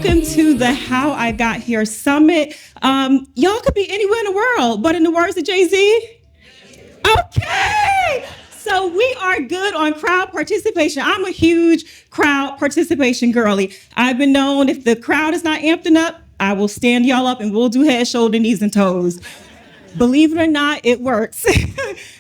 Welcome to the How I Got Here Summit. Y'all could be anywhere in the world, but in the words of Jay-Z, okay. So we are good on crowd participation. I'm a huge crowd participation girly. I've been known if the crowd is not amping up, I will stand y'all up and we'll do head, shoulder, knees, and toes. Believe it or not, it works.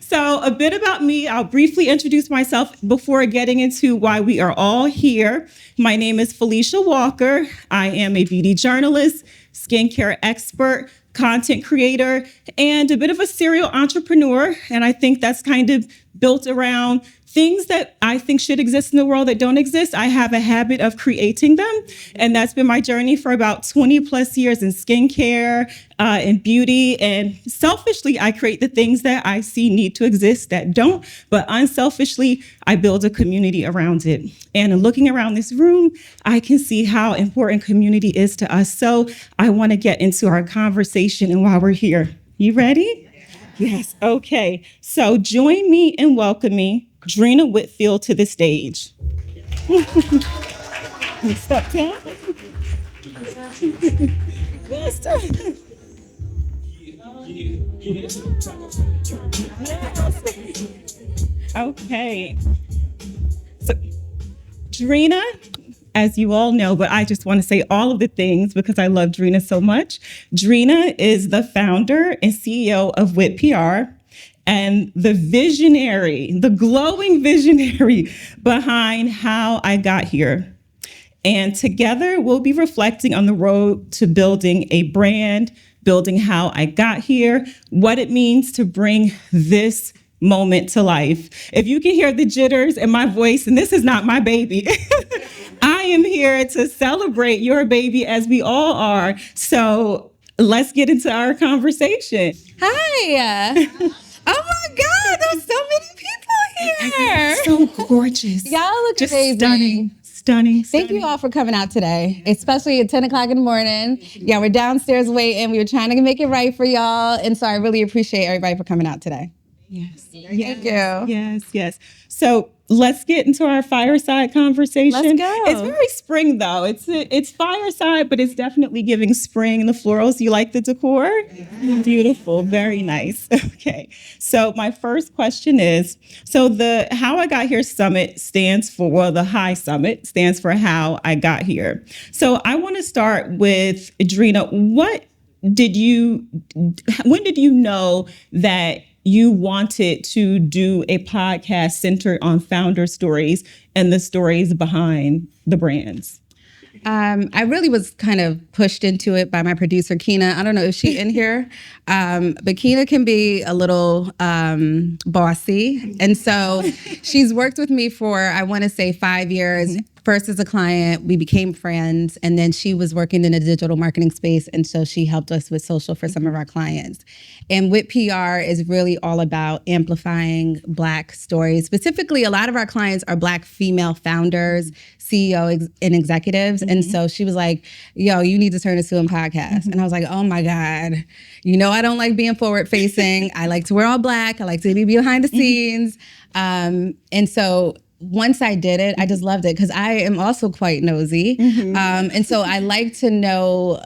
So a bit about me, I'll briefly introduce myself before getting into why we are all here. My name is Felicia Walker. I am a beauty journalist, skincare expert, content creator, and a bit of a serial entrepreneur. And I think that's kind of built around things that I think should exist in the world that don't exist. I have a habit of creating them. And that's been my journey for about 20 plus years in skincare and beauty. And selfishly, I create the things that I see need to exist that don't. But unselfishly, I build a community around it. And in looking around this room, I can see how important community is to us. So I want to get into our conversation and while we're here. You ready? Yes. Okay. So join me in welcoming Dreena Whitfield to the stage. Step down. Good stuff. Okay. So, Dreena, as you all know, but I just want to say all of the things because I love Dreena so much. Dreena is the founder and CEO of WhitPR and the visionary, the glowing visionary behind How I Got Here. And together we'll be reflecting on the road to building a brand, building how I got here, what it means to bring this moment to life. If you can hear the jitters in my voice, and this is not my baby, I am here to celebrate your baby as we all are. So let's get into our conversation. Hi. Oh my God, there's so many people here. So gorgeous. Y'all look just amazing. Stunning. Thank you all for coming out today, especially at 10 o'clock in the morning. Yeah, we're downstairs waiting. We were trying to make it right for y'all. And so I really appreciate everybody for coming out today. Yes. Thank you. Yes. So let's get into our fireside conversation. Let's go. It's very spring though. It's fireside, but it's definitely giving spring. The florals, you like the decor? Yeah. Beautiful. Very nice. Okay. So my first question is, so the How I Got Here Summit stands for, well, the High Summit stands for How I Got Here. So I want to start with Dreena. When did you know that you wanted to do a podcast centered on founder stories and the stories behind the brands? I really was kind of pushed into it by my producer, Keena. I don't know if she's in here, but Keena can be a little bossy. And so she's worked with me for, I want to say 5 years. First as a client, we became friends, and then she was working in the digital marketing space, and so she helped us with social for some of our clients. And WhitPR is really all about amplifying Black stories. Specifically, a lot of our clients are Black female founders, CEO and executives. And so she was like, yo, you need to turn this into a podcast. And I was like, oh my God, you know, I don't like being forward facing. I like to wear all Black. I like to be behind the scenes. And so once I did it, I just loved it because I am also quite nosy. And so I like to know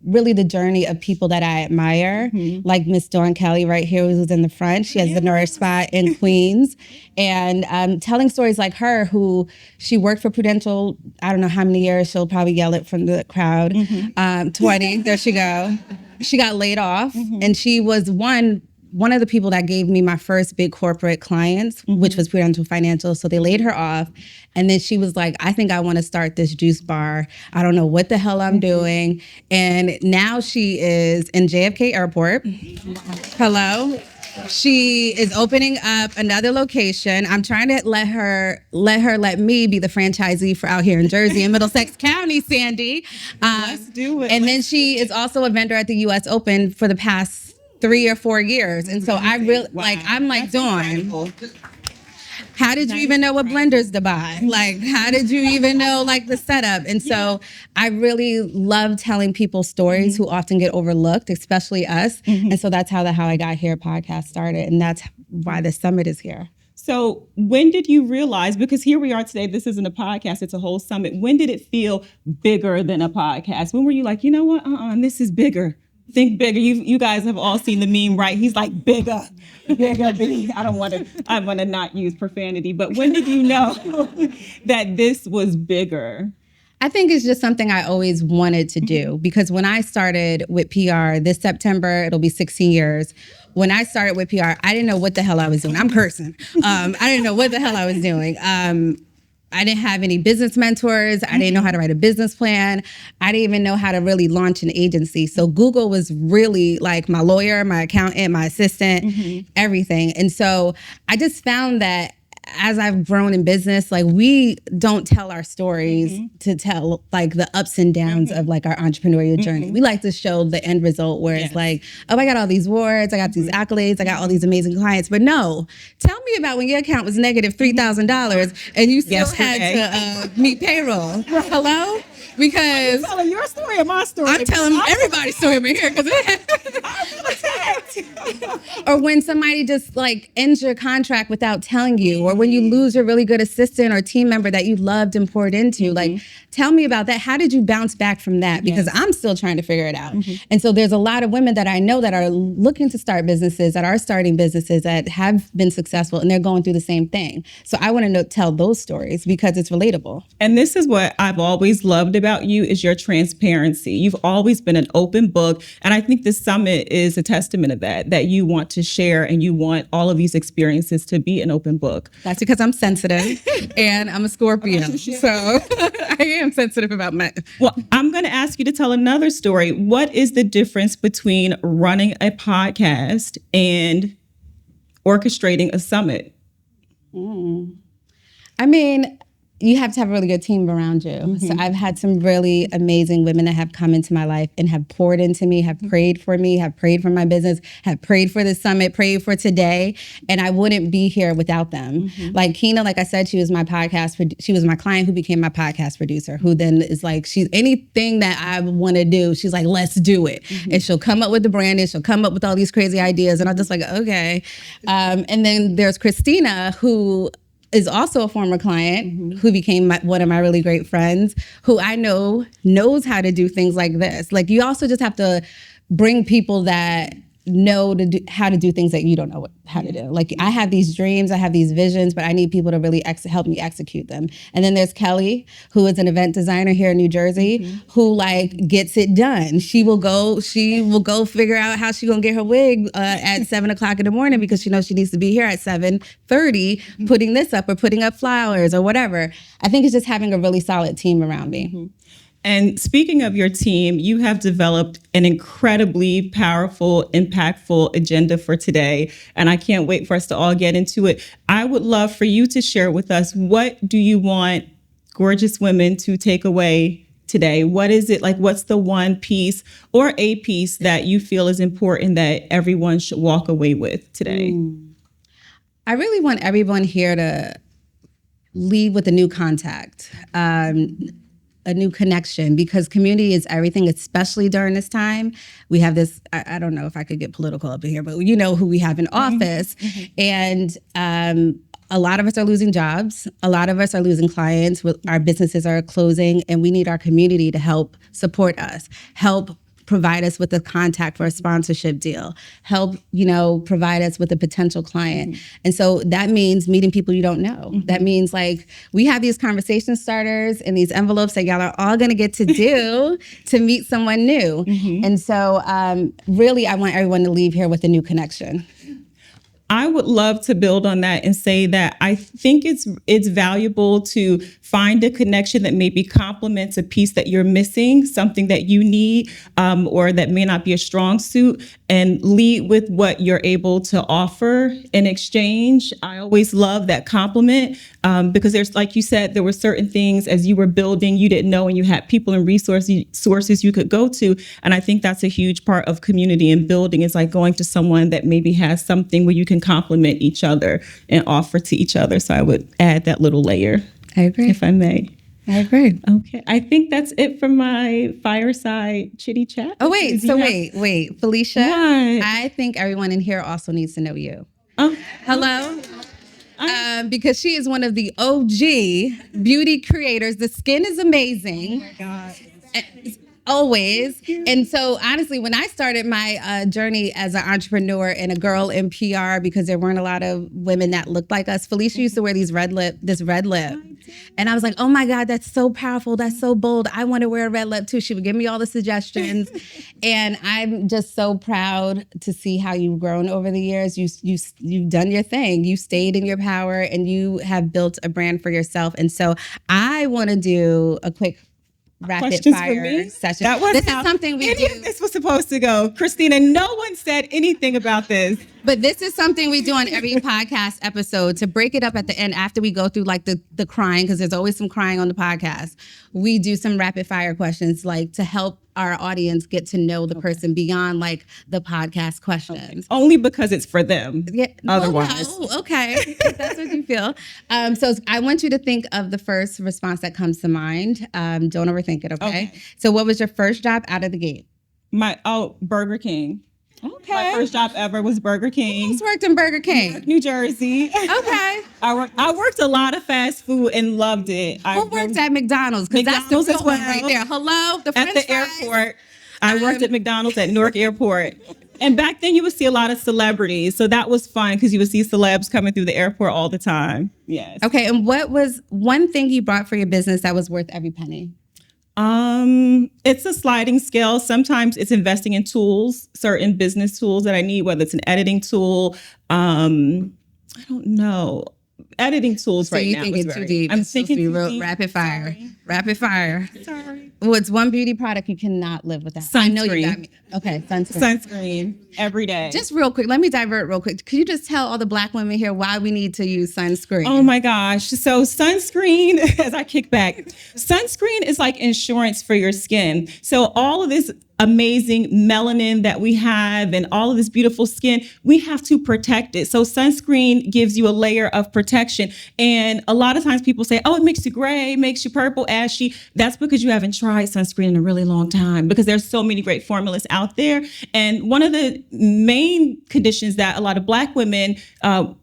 really the journey of people that I admire, like Miss Dawn Kelly right here, who's in the front. She has the Nourish Spot in Queens. And telling stories like her, who she worked for Prudential, I don't know how many years, she'll probably yell it from the crowd, 20, there she go. She got laid off and she was one of the people that gave me my first big corporate clients, which was Prudential Financial. So they laid her off. And then she was like, I think I want to start this juice bar. I don't know what the hell I'm doing. And now she is in JFK Airport. Hello. She is opening up another location. I'm trying to let me be the franchisee for out here in Jersey and Middlesex County, Sandy. Let's do it. And then she is also a vendor at the US Open for the past 3 or 4 years. And so I really, I'm like, Dawn, how did you even know what blenders to buy? Like, how did you even know the setup? And so I really love telling people stories who often get overlooked, especially us. And so that's how the How I Got Here podcast started. And that's why the summit is here. So when did you realize, because here we are today, this isn't a podcast, it's a whole summit. When did it feel bigger than a podcast? When were you like, you know what, this is bigger. Think bigger. You guys have all seen the meme, right? He's like, bigger, bigger, bigger. I want to not use profanity, but when did you know that this was bigger? I think it's just something I always wanted to do, because when I started WhitPR this September, it'll be 16 years. When I started WhitPR, I didn't know what the hell I was doing. I'm cursing. I didn't know what the hell I was doing. I didn't have any business mentors. I didn't know how to write a business plan. I didn't even know how to really launch an agency. So Google was really like my lawyer, my accountant, my assistant, everything. And so I just found that as I've grown in business, like, we don't tell our stories to tell like the ups and downs of like our entrepreneurial journey. We like to show the end result where it's like, oh, I got all these awards, I got these accolades, I got all these amazing clients. But no, tell me about when your account was negative $3,000 and you still had to meet payroll. Hello? Because I'm telling your story or my story? I'm telling everybody's story over here. Or when somebody just like ends your contract without telling you, or when you lose a really good assistant or team member that you loved and poured into, like, tell me about that. How did you bounce back from that? Because I'm still trying to figure it out. And so there's a lot of women that I know that are looking to start businesses, that are starting businesses, that have been successful, and they're going through the same thing. So I want to tell those stories because it's relatable. And this is what I've always loved about you, is your transparency. You've always been an open book. And I think this summit is a testament of that you want to share and you want all of these experiences to be an open book. That's because I'm sensitive and I'm a Scorpio. So I am sensitive about my... Well, I'm going to ask you to tell another story. What is the difference between running a podcast and orchestrating a summit? I mean, you have to have a really good team around you. So I've had some really amazing women that have come into my life and have poured into me, have prayed for me, have prayed for my business, have prayed for the summit, prayed for today. And I wouldn't be here without them. Like Keena, like I said, she was my she was my client who became my podcast producer, who then is like, she's anything that I want to do, she's like, let's do it. And she'll come up with the branding, she'll come up with all these crazy ideas. And I'm just like, okay. And then there's Christina, who is also a former client who became one of my really great friends, who I know knows how to do things like this. Like, you also just have to bring people that know how to do things that you don't know how to do. Like, I have these dreams, I have these visions, but I need people to really help me execute them. And then there's Kelly, who is an event designer here in New Jersey, who like gets it done. She will go figure out how she's gonna get her wig at 7:00 in the morning, because she knows she needs to be here at 7:30 putting this up or putting up flowers or whatever. I think it's just having a really solid team around me. And speaking of your team, you have developed an incredibly powerful, impactful agenda for today. And I can't wait for us to all get into it. I would love for you to share with us, what do you want gorgeous women to take away today? What is it like? What's the one piece or a piece that you feel is important that everyone should walk away with today? I really want everyone here to leave with a new contact. A new connection, because community is everything, especially during this time. We have this, I don't know if I could get political up in here, but you know who we have in office. And a lot of us are losing jobs. A lot of us are losing clients. Our businesses are closing, and we need our community to help support us, help provide us with a contact for a sponsorship deal, help, provide us with a potential client. And so that means meeting people you don't know. That means like, we have these conversation starters and these envelopes that y'all are all gonna get to do to meet someone new. And so really, I want everyone to leave here with a new connection. I would love to build on that and say that I think it's valuable to find a connection that maybe complements a piece that you're missing, something that you need, or that may not be a strong suit, and lead with what you're able to offer in exchange. I always love that compliment, because there's, like you said, there were certain things as you were building you didn't know, and you had people and sources you could go to. And I think that's a huge part of community and building, is like going to someone that maybe has something where you can complement each other and offer to each other. So I would add that little layer. I agree. If I may. I agree. Okay. I think that's it for my fireside chitty chat. Oh, wait. Wait. Felicia, what? I think everyone in here also needs to know you. Oh. Hello? because she is one of the OG beauty creators. The skin is amazing. Oh my God. Always. And so honestly, when I started my journey as an entrepreneur and a girl in PR, because there weren't a lot of women that looked like us, Felicia used to wear this red lip. And I was like, oh my God, that's so powerful. That's so bold. I want to wear a red lip too. She would give me all the suggestions. And I'm just so proud to see how you've grown over the years. You've done your thing. You stayed in your power and you have built a brand for yourself. And so I want to do a quick rapid Questions for fire me? session. That was this is how something we any do. of this was supposed to go. Christina, no one said anything about this. But this is something we do on every podcast episode to break it up at the end after we go through like the crying, because there's always some crying on the podcast. We do some rapid fire questions like to help our audience get to know the person beyond like the podcast questions. Only because it's for them. Yeah. Otherwise. Oh, okay. If that's what you feel. So I want you to think of the first response that comes to mind. Don't overthink it, okay? So what was your first job out of the gate? Burger King. Okay. My first job ever was Burger King. Who's worked in Burger King? New Jersey. Okay. I worked a lot of fast food and loved it. Who worked at McDonald's? Because that's the McDonald's as real one well. right there. Hello, the French At the fries. airport. I worked at McDonald's at Newark Airport. And back then you would see a lot of celebrities. So that was fun because you would see celebs coming through the airport all the time. Yes. Okay. And what was one thing you bought for your business that was worth every penny? It's a sliding scale. Sometimes it's investing in tools, certain business tools that I need, whether it's an editing tool. I don't know. Editing tools right now. So you thinking too deep. I'm thinking too real deep. rapid fire. Sorry. Rapid fire. Sorry. What's one beauty product you cannot live without? I know you got me. Okay, sunscreen. Sunscreen every day. Just real quick, let me divert real quick. Could you just tell all the Black women here why we need to use sunscreen? Oh my gosh. So sunscreen, as I kick back, sunscreen is like insurance for your skin. So all of this amazing melanin that we have and all of this beautiful skin, we have to protect it. So sunscreen gives you a layer of protection. And a lot of times people say, oh, it makes you gray, makes you purple, ashy. That's because you haven't tried sunscreen in a really long time, because there's so many great formulas out there. And one of the main conditions that a lot of Black women and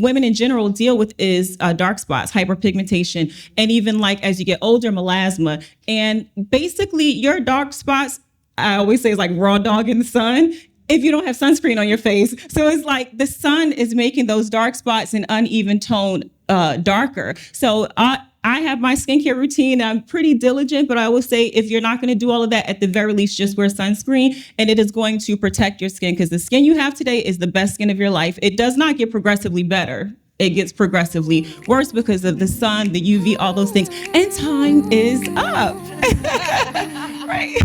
women in general deal with is dark spots, hyperpigmentation, and even like as you get older, melasma. And basically your dark spots, I always say, it's like raw dog in the sun if you don't have sunscreen on your face. So it's like the sun is making those dark spots and uneven tone darker. So I have my skincare routine. I'm pretty diligent, but I always say if you're not going to do all of that, at the very least, just wear sunscreen, and it is going to protect your skin, because the skin you have today is the best skin of your life. It does not get progressively better. It gets progressively worse because of the sun, the UV, all those things. And time is up. Right.